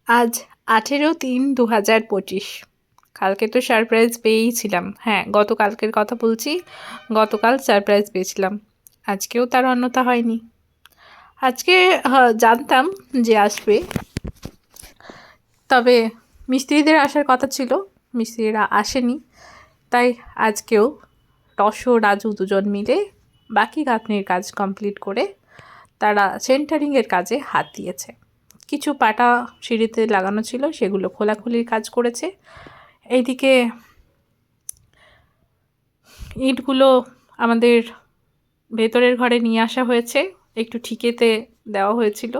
আজ 18/3/2025। কালকে তো সারপ্রাইজ পেয়েইছিলাম। হ্যাঁ, গতকালকের কথা বলছি। গতকাল সারপ্রাইজ পেয়েছিলাম। আজকেও তার অন্যথা হয়নি। আজকে জানতাম যে আসবে, তবে মিস্ত্রিদের আসার কথা ছিল, মিস্ত্রিরা আসেনি। তাই আজকেও টস ও রাজু দুজন মিলে বাকি গাঁথনির কাজ কমপ্লিট করে তারা সেন্টারিংয়ের কাজে হাত দিয়েছে। কিছু পাটা সিঁড়িতে লাগানো ছিল, সেগুলো খোলাখুলির কাজ করেছে। এইদিকে ইটগুলো আমাদের ভেতরের ঘরে নিয়ে আসা হয়েছে, একটু ঠিকেতে দেওয়া হয়েছিল,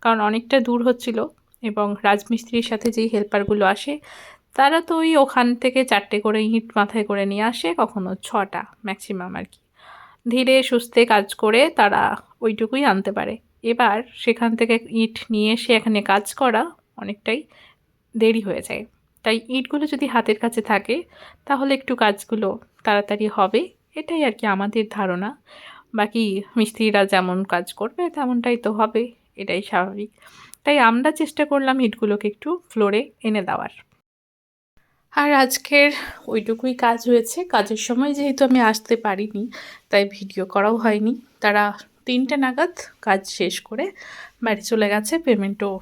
কারণ অনেকটা দূর হচ্ছিল। এবং রাজমিস্ত্রির সাথে যেই হেল্পারগুলো আসে তারা তো ওই ওখান থেকে 4টে করে ইট মাথায় করে নিয়ে আসে, কখনো 6টা ম্যাক্সিমাম আর কি। ধীরে সুস্থে কাজ করে তারা ওইটুকুই আনতে পারে। এবার সেখান থেকে ইট নিয়ে এসে এখানে কাজ করা অনেকটাই দেরি হয়ে যায়। তাই ইটগুলো যদি হাতের কাছে থাকে তাহলে একটু কাজগুলো তাড়াতাড়ি হবে, এটাই আর কি আমাদের ধারণা। বাকি মিস্ত্রিরা যেমন কাজ করবে তেমনটাই তো হবে, এটাই স্বাভাবিক। তাই আমরা চেষ্টা করলাম ইটগুলোকে একটু ফ্লোরে এনে দেওয়ার। আর আজকের ওইটুকুই কাজ হয়েছে। কাজের সময় যেহেতু আমি আসতে পারিনি, তাই ভিডিও করাও হয়নি। তারা 3টে নাগাদ কাজ শেষ করে বাড়ি চলে গেছে। পেমেন্টও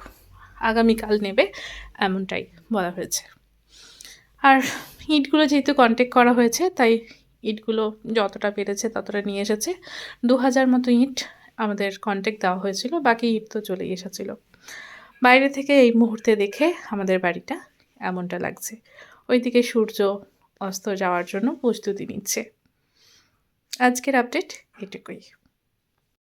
আগামীকাল নেবে, এমনটাই বলা হয়েছে। আর ইটগুলো যেহেতু কন্ট্যাক্ট করা হয়েছে, তাই ইটগুলো যতটা পেরেছে ততটা নিয়ে এসেছে। 2000 মতো ইট আমাদের কন্ট্যাক্ট দেওয়া হয়েছিল, বাকি ইট তো চলেই এসেছিল। বাইরে থেকে এই মুহূর্তে দেখে আমাদের বাড়িটা এমনটা লাগছে। ওইদিকে সূর্য অস্ত যাওয়ার জন্য প্রস্তুতি নিচ্ছে। আজকের আপডেট এটুকুই।